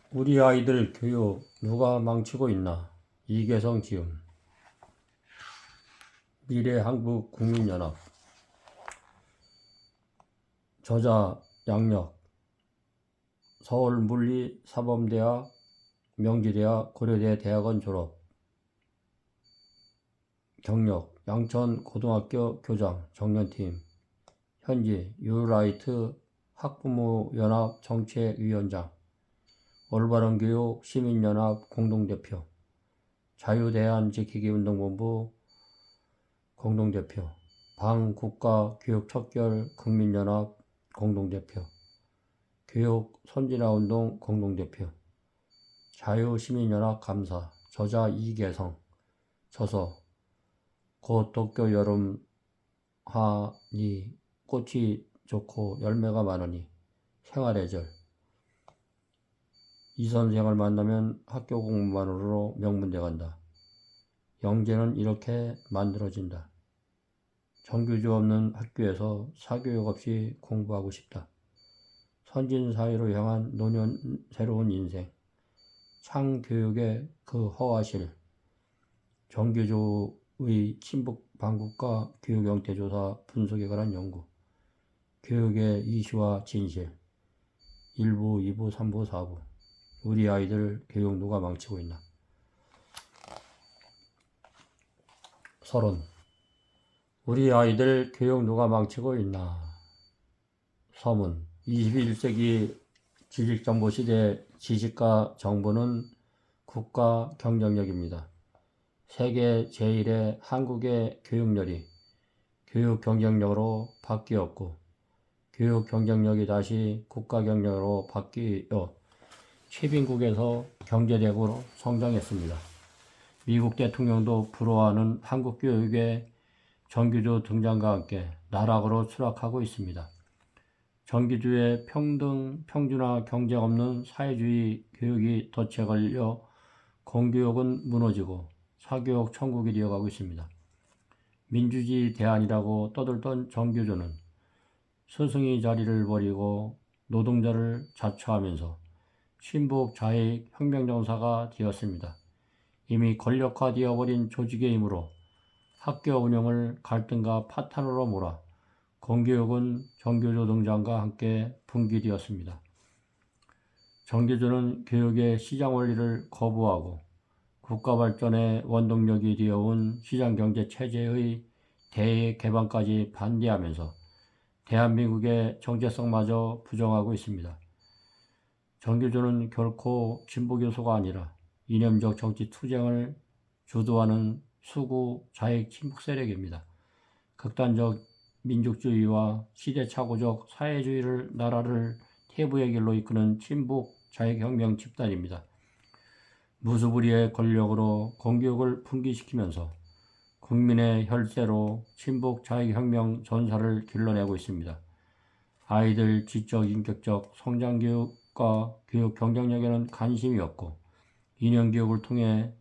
우리 아이들 교육 누가 망치고 있나? 이계성 지음. 미래한국국민연합. 저자 양력. 서울물리사범대학, 명지대학, 고려대 대학원 졸업. 경력. 양천고등학교 교장, 정년팀. 현지 유라이트 학부모연합 정책위원장. 올바른 교육 시민연합 공동대표. 자유대한지키기운동본부 공동대표. 방국가교육척결 국민연합 공동대표. 교육선진화운동 공동대표. 자유시민연합 감사. 저자 이계성. 저서. 곧 도쿄 여름 하니 꽃이 좋고 열매가 많으니 생활의 절. 이 선생을 만나면 학교 공부만으로 명문대 간다. 영재는 이렇게 만들어진다. 정규직 없는 학교에서 사교육 없이 공부하고 싶다. 선진사회로 향한 노년 새로운 인생. 창교육의 그 허와실. 정규조의 친북 방국가 교육 형태 조사 분석에 관한 연구. 교육의 이슈와 진실. 1부, 2부, 3부, 4부. 우리 아이들 교육 누가 망치고 있나? 서론. 우리 아이들 교육 누가 망치고 있나? 서문. 21세기 지식정보시대 지식과 정보는 국가 경쟁력입니다. 세계 제1의 한국의 교육열이 교육 경쟁력으로 바뀌었고, 교육 경쟁력이 다시 국가 경쟁력으로 바뀌어 최빈국에서 경제대국으로 성장했습니다. 미국 대통령도 부러워하는 한국 교육의 정규조 등장과 함께 나락으로 추락하고 있습니다. 정규조의 평등, 평준화, 경쟁 없는 사회주의 교육이 덫에 걸려 공교육은 무너지고 사교육 천국이 되어가고 있습니다. 민주주의 대안이라고 떠들던 정규조는 스승의 자리를 버리고 노동자를 자처하면서 친북 좌익 혁명정사가 되었습니다. 이미 권력화되어 버린 조직의 힘으로 학교 운영을 갈등과 파탄으로 몰아 공교육은 정규조 등장과 함께 붕괴되었습니다. 정규조는 교육의 시장 원리를 거부하고 국가 발전의 원동력이 되어온 시장경제 체제의 대개방까지 반대하면서 대한민국의 정체성마저 부정하고 있습니다. 정규조는 결코 진보교소가 아니라 이념적 정치 투쟁을 주도하는 수구 좌익 친북 세력입니다. 극단적 민족주의와 시대착오적 사회주의를 나라를 태부의 길로 이끄는 친북 좌익혁명 집단입니다. 무수부리의 권력으로 공교육을 풍기시키면서 국민의 혈세로 친북 좌익혁명 전사를 길러내고 있습니다. 아이들 지적 인격적 성장교육과 교육 경쟁력에는 관심이 없고 인형교육을 통해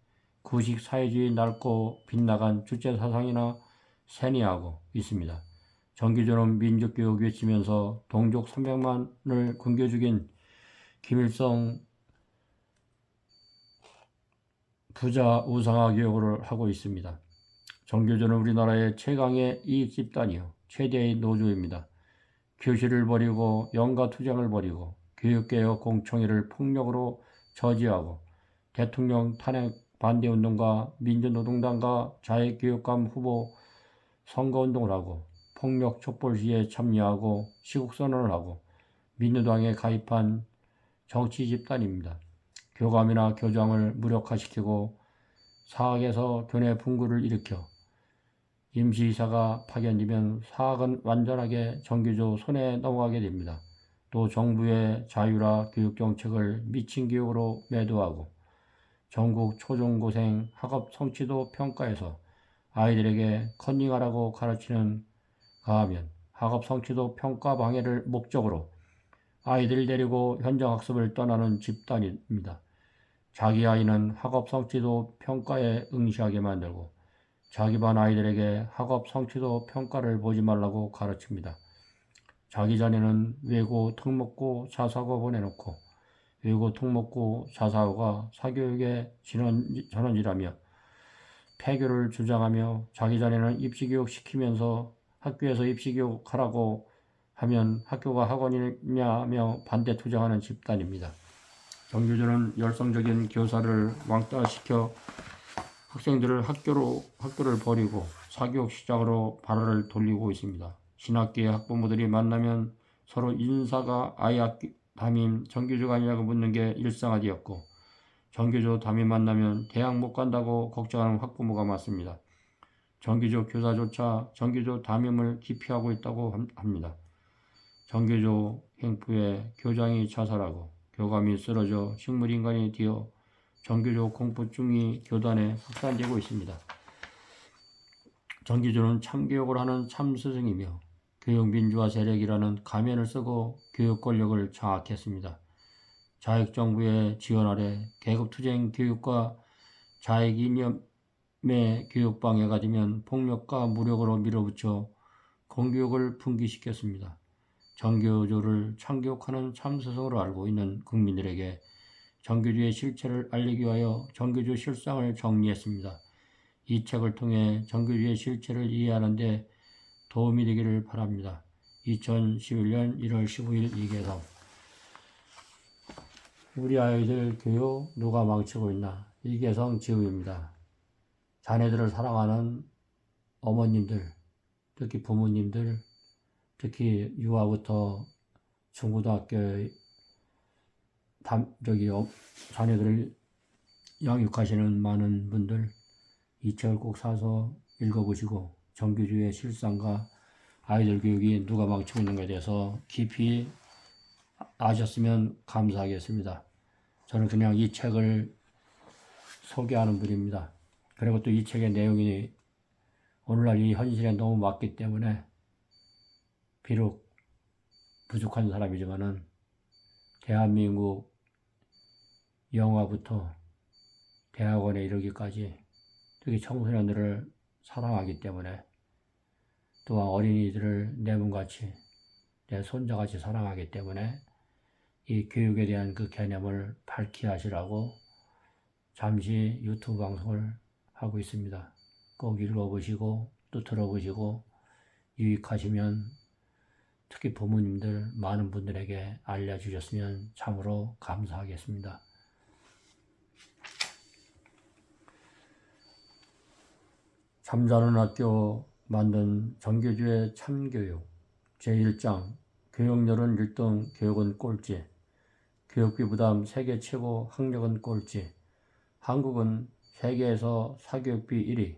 구식 사회주의 낡고 빗나간 주체사상이나 세뇌하고 있습니다. 정규조는 민족교육 외치면서 동족 300만을 굶겨 죽인 김일성 부자 우상화 교육을 하고 있습니다. 정규조는 우리나라의 최강의 이익집단이요 최대의 노조입니다. 교실을 버리고 영가투쟁을 벌이고 교육개혁 공청회를 폭력으로 저지하고 대통령 탄핵 반대운동과 민주노동당과 자유교육감 후보 선거운동을 하고 폭력 촛불 시위에 참여하고 시국선언을 하고 민주당에 가입한 정치 집단입니다. 교감이나 교장을 무력화시키고 사학에서 교내 분구를 일으켜 임시이사가 파견되면 사학은 완전하게 정규조 손에 넘어가게 됩니다. 또 정부의 자유라 교육정책을 미친 교육으로 매도하고 전국 초중고생 학업 성취도 평가에서 아이들에게 컨닝하라고 가르치는 가하면 학업 성취도 평가 방해를 목적으로 아이들을 데리고 현장학습을 떠나는 집단입니다. 자기 아이는 학업 성취도 평가에 응시하게 만들고 자기 반 아이들에게 학업 성취도 평가를 보지 말라고 가르칩니다. 자기 자녀는 외고 특목고 자사고 보내놓고 외고 특목고 자사고가 사교육의 전원이라며 폐교를 주장하며 자기 자네는 입시교육 시키면서 학교에서 입시교육 하라고 하면 학교가 학원이냐며 반대 투쟁하는 집단입니다. 정교조는 열성적인 교사를 왕따시켜 학생들을 학교를 버리고 사교육 시작으로 발화를 돌리고 있습니다. 신학기의 학부모들이 만나면 서로 인사가 아이 담임 정교조가 아니냐고 묻는 게 일상화되었고 정교조 담임 만나면 대학 못 간다고 걱정하는 학부모가 많습니다. 정교조 교사조차 정교조 담임을 기피하고 있다고 합니다. 정교조 행포에 교장이 자살하고 교감이 쓰러져 식물인간이 되어 정교조 공포증이 교단에 확산되고 있습니다. 정교조는 참교육을 하는 참스승이며 교육민주화 세력이라는 가면을 쓰고 교육 권력을 장악했습니다. 자익정부의 지원 아래 계급투쟁 교육과 자익이념의 교육방해가 되면 폭력과 무력으로 밀어붙여 공교육을 분기시켰습니다. 정교조를 참교육하는 참스승으로 알고 있는 국민들에게 정교조의 실체를 알리기 위하여 정교조 실상을 정리했습니다. 이 책을 통해 정교조의 실체를 이해하는 데 도움이 되기를 바랍니다. 2011년 1월 15일 이계성. 우리 아이들 교육 누가 망치고 있나? 이계성 지우입니다. 자녀들을 사랑하는 어머님들, 특히 부모님들, 특히 유아부터 중고등학교 자녀들을 양육하시는 많은 분들 이 책을 꼭 사서 읽어보시고 정교조의 실상과 아이들 교육이 누가 망치고 있는가에 대해서 깊이 아셨으면 감사하겠습니다. 저는 그냥 이 책을 소개하는 분입니다. 그리고 또 이 책의 내용이 오늘날 이 현실에 너무 맞기 때문에 비록 부족한 사람이지만은 대한민국 영화부터 대학원에 이르기까지 특히 청소년들을 사랑하기 때문에 또한 어린이들을 내 몸같이 내 손자같이 사랑하기 때문에 이 교육에 대한 그 개념을 밝히 하시라고 잠시 유튜브 방송을 하고 있습니다. 꼭 읽어보시고 또 들어보시고 유익하시면 특히 부모님들 많은 분들에게 알려주셨으면 참으로 감사하겠습니다. 잠자는 학교 만든 정교조의 참교육 제1장 교육열은 1등 교육은 꼴찌 교육비 부담 세계 최고 학력은 꼴찌 한국은 세계에서 사교육비 1위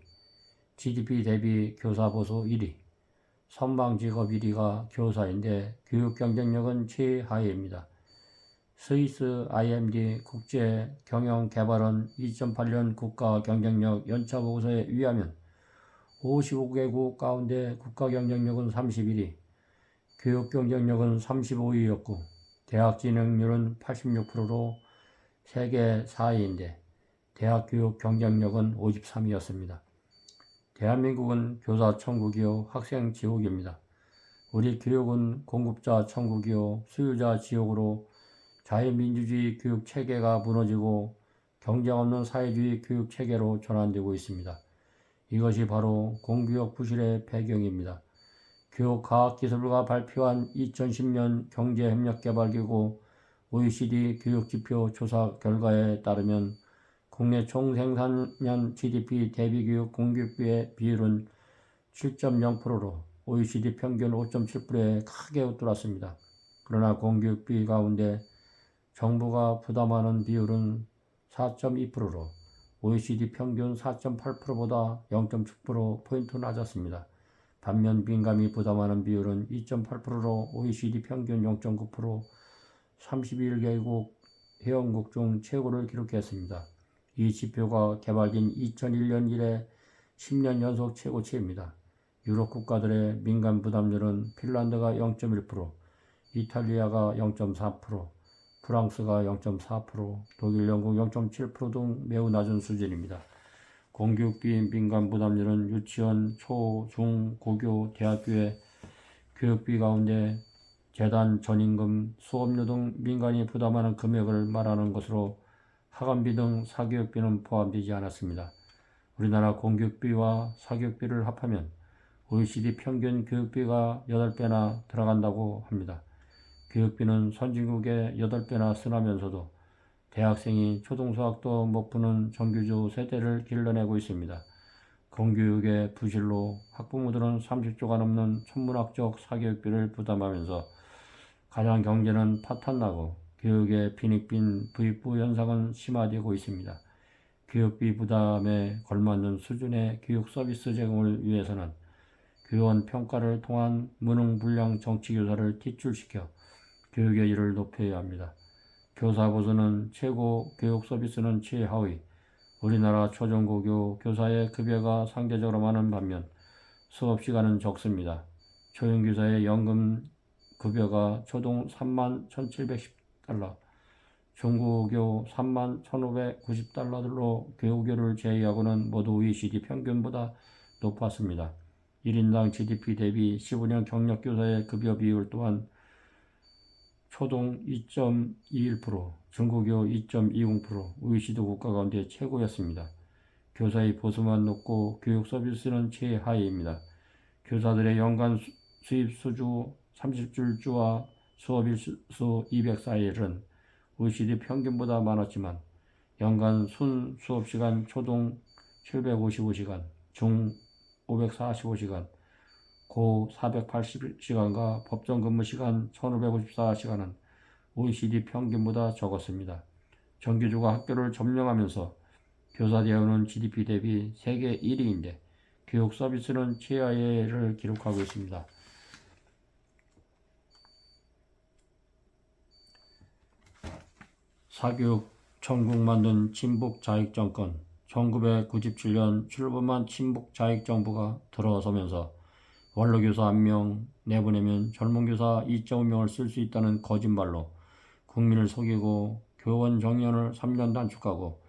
GDP 대비 교사 보수 1위 선방 직업 1위가 교사인데 교육 경쟁력은 최하위입니다. 스위스 IMD 국제경영개발원 2008년 국가 경쟁력 연차 보고서에 의하면 55개국 가운데 국가 경쟁력은 31위, 교육 경쟁력은 35위였고 대학 진학률은 86%로 세계 4위인데 대학 교육 경쟁력은 53위였습니다. 대한민국은 교사 천국이요 학생 지옥입니다. 우리 교육은 공급자 천국이요 수요자 지옥으로 자유민주주의 교육 체계가 무너지고 경쟁 없는 사회주의 교육 체계로 전환되고 있습니다. 이것이 바로 공교육 부실의 배경입니다. 교육과학기술부가 발표한 2010년 경제협력개발기구 OECD 교육지표 조사 결과에 따르면 국내 총생산년 GDP 대비 교육 공급비의 비율은 7.0%로 OECD 평균 5.7%에 크게 웃돌았습니다. 그러나 공교육비 가운데 정부가 부담하는 비율은 4.2%로 OECD 평균 4.8%보다 0.7%포인트 낮았습니다. 반면 민감이 부담하는 비율은 2.8%로 OECD 평균 0.9%, 31개국 회원국 중 최고를 기록했습니다. 이 지표가 개발된 2001년 이래 10년 연속 최고치입니다. 유럽 국가들의 민간 부담률은 핀란드가 0.1%, 이탈리아가 0.4%, 프랑스가 0.4%, 독일, 영국 0.7% 등 매우 낮은 수준입니다. 공교육비 민간 부담률은 유치원, 초, 중, 고교, 대학교의 교육비 가운데 재단 전임금, 수업료 등 민간이 부담하는 금액을 말하는 것으로 학원비 등 사교육비는 포함되지 않았습니다. 우리나라 공교육비와 사교육비를 합하면 OECD 평균 교육비가 8배나 들어간다고 합니다. 교육비는 선진국의 8배나 쓰나면서도 대학생이 초등수학도 못 푸는 정규조 세대를 길러내고 있습니다. 공교육의 부실로 학부모들은 30조가 넘는 천문학적 사교육비를 부담하면서 가정 경제는 파탄나고 교육의 빈익빈 부익부 현상은 심화되고 있습니다. 교육비 부담에 걸맞는 수준의 교육 서비스 제공을 위해서는 교원 평가를 통한 무능불량 정치교사를 퇴출시켜 교육의 질을 높여야 합니다. 교사 보수는 최고, 교육 서비스는 최하위. 우리나라 초중고교 교사의 급여가 상대적으로 많은 반면 수업시간은 적습니다. 초중교사의 연금 급여가 초등 31,710달러, 중고교 31,590달러들로 교우교를 제외하고는 모두 OECD 평균보다 높았습니다. 1인당 GDP 대비 15년 경력교사의 급여 비율 또한 초등 2.21%, 중고교 2.20%, OECD 국가 가운데 최고였습니다. 교사의 보수만 높고 교육 서비스는 최하위입니다. 교사들의 연간 수입 수주 30줄주와 수업일수 204일은 OECD 평균보다 많았지만 연간 순 수업시간 초등 755시간, 중 545시간, 고 480시간과 법정 근무시간 1554시간은 OECD 평균보다 적었습니다. 정규조가 학교를 점령하면서 교사 대우는 GDP 대비 세계 1위인데 교육 서비스는 최하위를 기록하고 있습니다. 사교육 천국 만든 친북 자익 정권. 1997년 출범한 친북 자익 정부가 들어서면서 원로교사 1명 내보내면 젊은 교사 2.5명을 쓸 수 있다는 거짓말로 국민을 속이고 교원 정년을 3년 단축하고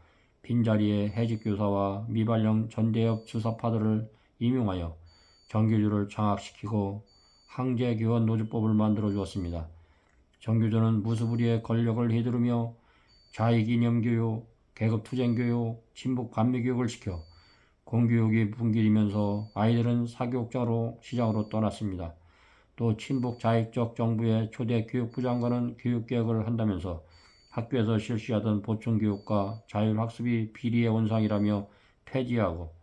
빈자리에 해직교사와 미발령 전대협 주사파들을 임용하여 정규조를 장악시키고 항제교원 노조법을 만들어 주었습니다. 정규조는 무수부리의 권력을 휘두르며 자익이념교육, 계급투쟁교육, 친북 반미교육을 시켜 공교육이 붕괴되면서 아이들은 사교육자로 시장으로 떠났습니다. 또 친북 자익적 정부의 초대 교육부 장관은 교육개혁을 한다면서 학교에서 실시하던 보충교육과 자율학습이 비리의 온상이라며 폐지하고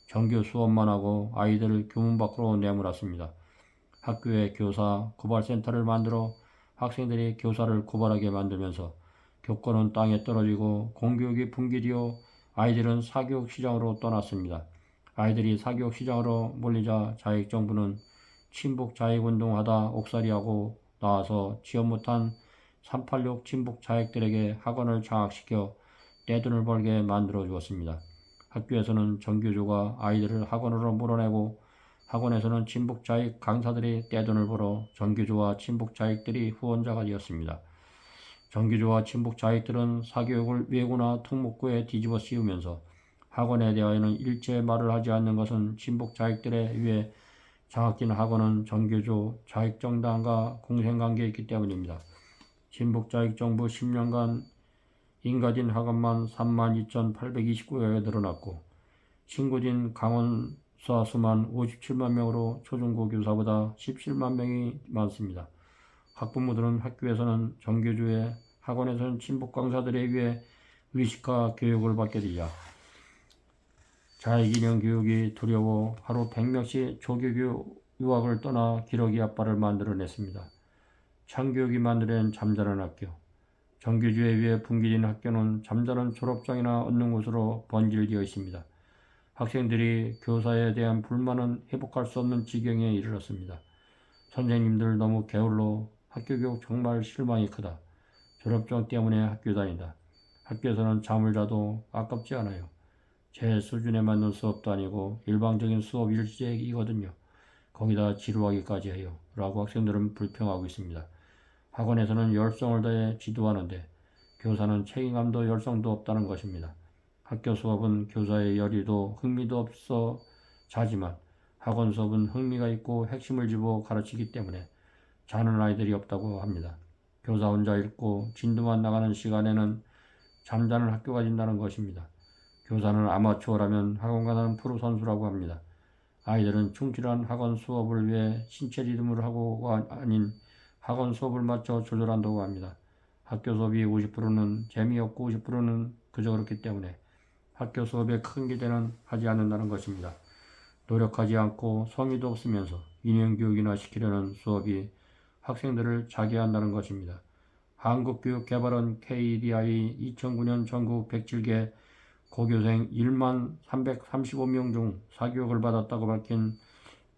정규 수업만 하고 아이들을 교문 밖으로 내몰았습니다. 학교에 교사 고발센터를 만들어 학생들이 교사를 고발하게 만들면서 교권은 땅에 떨어지고 공교육이 붕괴되어 아이들은 사교육 시장으로 떠났습니다. 아이들이 사교육 시장으로 몰리자 자익정부는 친북 자익운동하다 옥살이하고 나와서 취업 못한 386 친북 자익들에게 학원을 장악시켜 떼돈을 벌게 만들어 주었습니다. 학교에서는 정규조가 아이들을 학원으로 몰아내고 학원에서는 친북 자익 강사들이 떼돈을 벌어 정규조와 친북 자익들이 후원자가 되었습니다. 정규조와 친북 자익들은 사교육을 외고나 특목고에 뒤집어 씌우면서 학원에 대하여는 일체 말을 하지 않는 것은 친북 자익들에 의해 장악된 학원은 정규조 자익정당과 공생관계에 있기 때문입니다. 친북 자익정부 10년간 인가된 학원만 32,829개가 늘어났고 신고된 강원사 수만 57만 명으로 초중고 교사보다 17만 명이 많습니다. 학부모들은 학교에서는 정규조에 학원에서는 친북 강사들에 의해 의식화 교육을 받게 되자 자익인형 교육이 두려워 하루 100명씩 조교교 유학을 떠나 기러기 아빠를 만들어냈습니다. 창교육이 만들어낸 잠자는 학교. 정규조에 의해 붕괴된 학교는 잠자는 졸업장이나 얻는 곳으로 번질되어 있습니다. 학생들이 교사에 대한 불만은 회복할 수 없는 지경에 이르렀습니다. 선생님들 너무 게을러. 학교교육 정말 실망이 크다. 졸업장 때문에 학교 다닌다. 학교에서는 잠을 자도 아깝지 않아요. 제 수준에 맞는 수업도 아니고 일방적인 수업 일색이거든요. 거기다 지루하기까지 해요. 라고 학생들은 불평하고 있습니다. 학원에서는 열성을 다해 지도하는데 교사는 책임감도 열성도 없다는 것입니다. 학교 수업은 교사의 열의도 흥미도 없어 자지만 학원 수업은 흥미가 있고 핵심을 집어 가르치기 때문에 자는 아이들이 없다고 합니다. 교사 혼자 읽고 진도만 나가는 시간에는 잠자는 학교가 된다는 것입니다. 교사는 아마추어라면 학원 가는 프로 선수라고 합니다. 아이들은 충실한 학원 수업을 위해 신체 리듬을 하고가 아닌 학원 수업을 맞춰 조절한다고 합니다. 학교 수업이 50%는 재미없고 50%는 그저 그렇기 때문에 학교 수업에 큰 기대는 하지 않는다는 것입니다. 노력하지 않고 성의도 없으면서 인형교육이나 시키려는 수업이 학생들을 자게 한다는 것입니다. 한국교육개발원 KDI 2009년 전국 107개 고교생 1만 335명 중 사교육을 받았다고 밝힌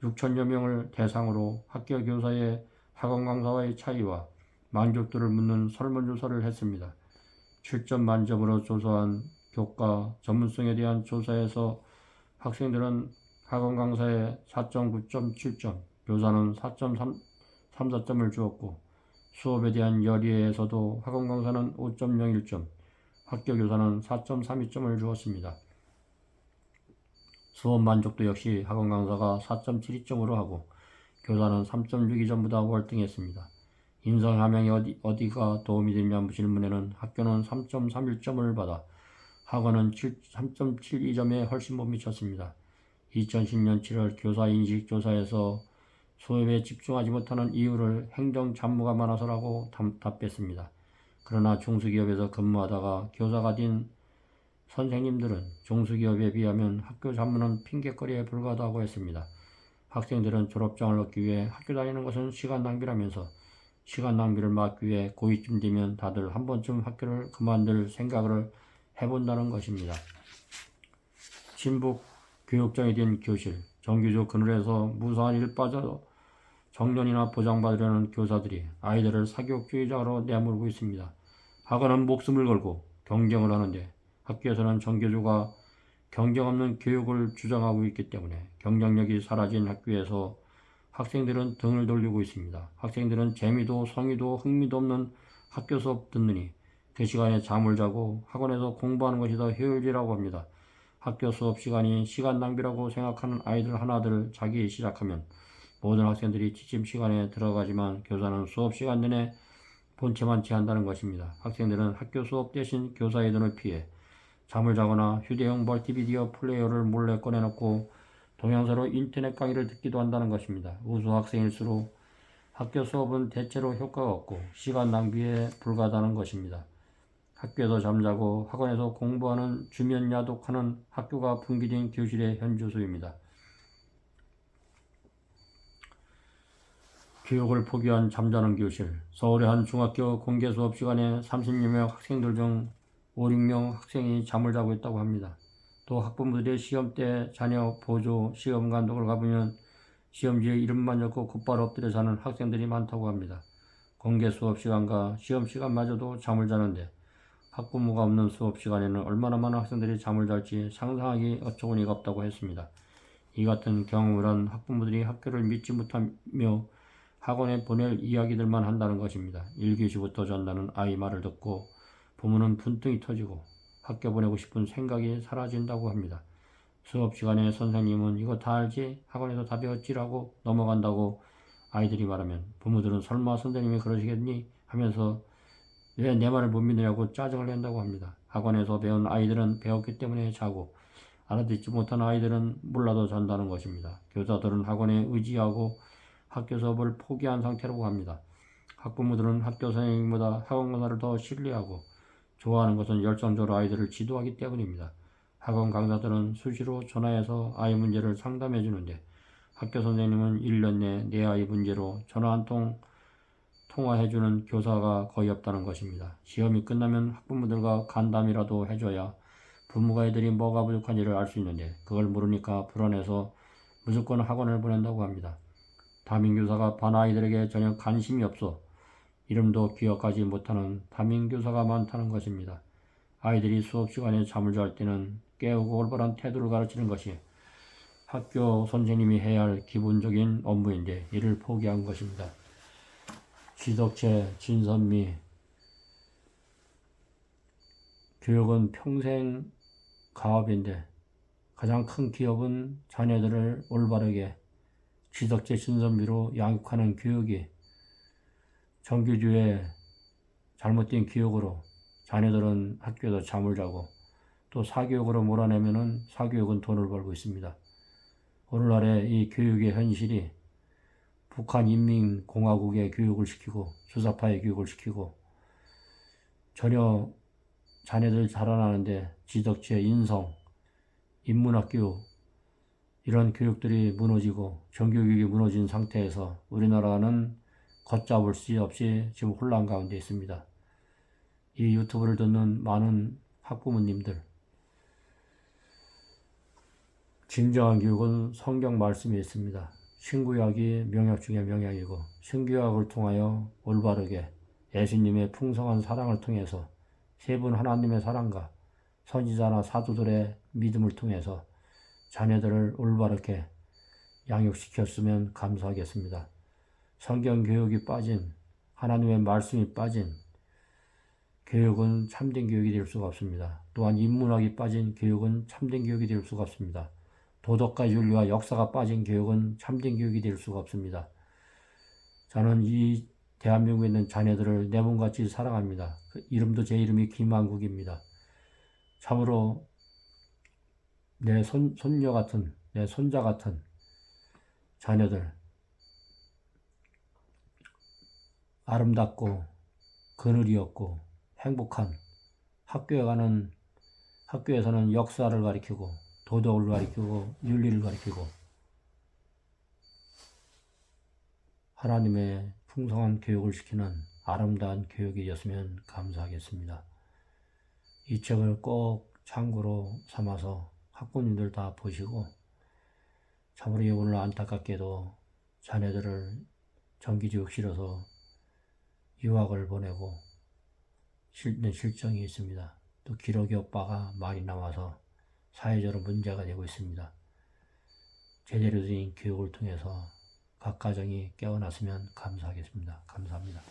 6천여 명을 대상으로 학교 교사의 학원 강사와의 차이와 만족도를 묻는 설문조사를 했습니다. 7점 만점으로 조사한 교과 전문성에 대한 조사에서 학생들은 학원 강사에 4.9.7점, 교사는 4.34점을 주었고 수업에 대한 열의에서도 학원 강사는 5.01점, 학교 교사는 4.32점을 주었습니다. 수업 만족도 역시 학원 강사가 4.72점으로 하고 교사는 3.62점보다 월등했습니다. 인성 함양이 어디가 도움이 되냐는 질문에는 학교는 3.31점을 받아 학원은 3.72점에 훨씬 못 미쳤습니다. 2010년 7월 교사 인식 조사에서 수업에 집중하지 못하는 이유를 행정 잡무가 많아서라고 답했습니다. 그러나 중소기업에서 근무하다가 교사가 된 선생님들은 중소기업에 비하면 학교 잡무는 핑계거리에 불과하다고 했습니다. 학생들은 졸업장을 얻기 위해 학교 다니는 것은 시간 낭비라면서 시간 낭비를 막기 위해 고2쯤 되면 다들 한 번쯤 학교를 그만둘 생각을 해본다는 것입니다. 신북 교육장이 된 교실, 정규직 그늘에서 무사한 일 빠져 정년이나 보장받으려는 교사들이 아이들을 사교육주의자로 내몰고 있습니다. 학원은 목숨을 걸고 경쟁을 하는데 학교에서는 정교조가 경쟁 없는 교육을 주장하고 있기 때문에 경쟁력이 사라진 학교에서 학생들은 등을 돌리고 있습니다. 학생들은 재미도 성의도 흥미도 없는 학교 수업 듣느니 그 시간에 잠을 자고 학원에서 공부하는 것이 더 효율이라고 합니다. 학교 수업 시간이 시간 낭비라고 생각하는 아이들 하나들 자기 시작하면 모든 학생들이 지침 시간에 들어가지만 교사는 수업 시간 내내 본체만 취한다는 것입니다. 학생들은 학교 수업 대신 교사의 눈을 피해 잠을 자거나 휴대용 멀티비디오 플레이어를 몰래 꺼내놓고 동영상으로 인터넷 강의를 듣기도 한다는 것입니다. 우수 학생일수록 학교 수업은 대체로 효과가 없고 시간 낭비에 불과하다는 것입니다. 학교에서 잠자고 학원에서 공부하는 주면 야독하는 학교가 붕괴된 교실의 현주소입니다. 교육을 포기한 잠자는 교실. 서울의 한 중학교 공개 수업 시간에 30여 명 학생들 중 5, 6명 학생이 잠을 자고 있다고 합니다. 또 학부모들의 시험 때 자녀 보조 시험 감독을 가보면 시험지에 이름만 적고 곧바로 엎드려 자는 학생들이 많다고 합니다. 공개 수업 시간과 시험 시간마저도 잠을 자는데 학부모가 없는 수업 시간에는 얼마나 많은 학생들이 잠을 잘지 상상하기 어처구니가 없다고 했습니다. 이 같은 경험을 한 학부모들이 학교를 믿지 못하며 학원에 보낼 이야기들만 한다는 것입니다. 1교시부터 잔다는 아이 말을 듣고 부모는 분통이 터지고 학교 보내고 싶은 생각이 사라진다고 합니다. 수업 시간에 선생님은 이거 다 알지? 학원에서 다 배웠지라고 넘어간다고 아이들이 말하면 부모들은 설마 선생님이 그러시겠니? 하면서 왜 내 말을 못 믿느냐고 짜증을 낸다고 합니다. 학원에서 배운 아이들은 배웠기 때문에 자고 알아듣지 못하는 아이들은 몰라도 잔다는 것입니다. 교사들은 학원에 의지하고 학교 수업을 포기한 상태라고 합니다. 학부모들은 학교 선생님보다 학원 강사를 더 신뢰하고 좋아하는 것은 열성적으로 아이들을 지도하기 때문입니다. 학원 강사들은 수시로 전화해서 아이 문제를 상담해 주는데 학교 선생님은 1년 내 내 아이 문제로 전화 한 통 통화해주는 교사가 거의 없다는 것입니다. 시험이 끝나면 학부모들과 간담이라도 해줘야 부모가 애들이 뭐가 부족한지를 알 수 있는데 그걸 모르니까 불안해서 무조건 학원을 보낸다고 합니다. 담임교사가 반 아이들에게 전혀 관심이 없어 이름도 기억하지 못하는 담임교사가 많다는 것입니다. 아이들이 수업 시간에 잠을 잘 때는 깨우고 올바른 태도를 가르치는 것이 학교 선생님이 해야 할 기본적인 업무인데 이를 포기한 것입니다. 지덕채, 진선미. 교육은 평생 가업인데 가장 큰 기업은 자녀들을 올바르게 지덕채, 진선미로 양육하는 교육이 정규주에 잘못된 교육으로 자녀들은 학교에서 잠을 자고 또 사교육으로 몰아내면은 사교육은 돈을 벌고 있습니다. 오늘날의 이 교육의 현실이 북한 인민공화국의 교육을 시키고 주사파의 교육을 시키고 전혀 자녀들 자라나는데 지덕체, 인성, 인문학 교육 이런 교육들이 무너지고 정규교육이 무너진 상태에서 우리나라는 걷잡을 수 없이 지금 혼란 가운데 있습니다. 이 유튜브를 듣는 많은 학부모님들, 진정한 교육은 성경 말씀에 있습니다. 신구약이 명약 중에 명약이고 신구약을 통하여 올바르게 예수님의 풍성한 사랑을 통해서 세 분 하나님의 사랑과 선지자나 사도들의 믿음을 통해서 자녀들을 올바르게 양육시켰으면 감사하겠습니다. 성경 교육이 빠진, 하나님의 말씀이 빠진 교육은 참된 교육이 될 수가 없습니다. 또한 인문학이 빠진 교육은 참된 교육이 될 수가 없습니다. 도덕과 윤리와 역사가 빠진 교육은 참된 교육이 될 수가 없습니다. 저는 이 대한민국에 있는 자녀들을 내 몸같이 사랑합니다. 그 이름도 제 이름이 김한국입니다. 참으로 내 손녀 같은, 내 손자 같은 자녀들, 아름답고 그늘이 없고 행복한 학교에서는 역사를 가리키고 도덕을 가리키고 윤리를 가리키고 하나님의 풍성한 교육을 시키는 아름다운 교육이 되었으면 감사하겠습니다. 이 책을 꼭 참고로 삼아서 학부모님들 다 보시고 참으로 오늘 안타깝게도 자녀들을 정규교육 실어서 유학을 보내고 실정이 있습니다. 또 기록이 오빠가 많이 나와서 사회적으로 문제가 되고 있습니다. 제대로 된 교육을 통해서 각 가정이 깨어났으면 감사하겠습니다. 감사합니다.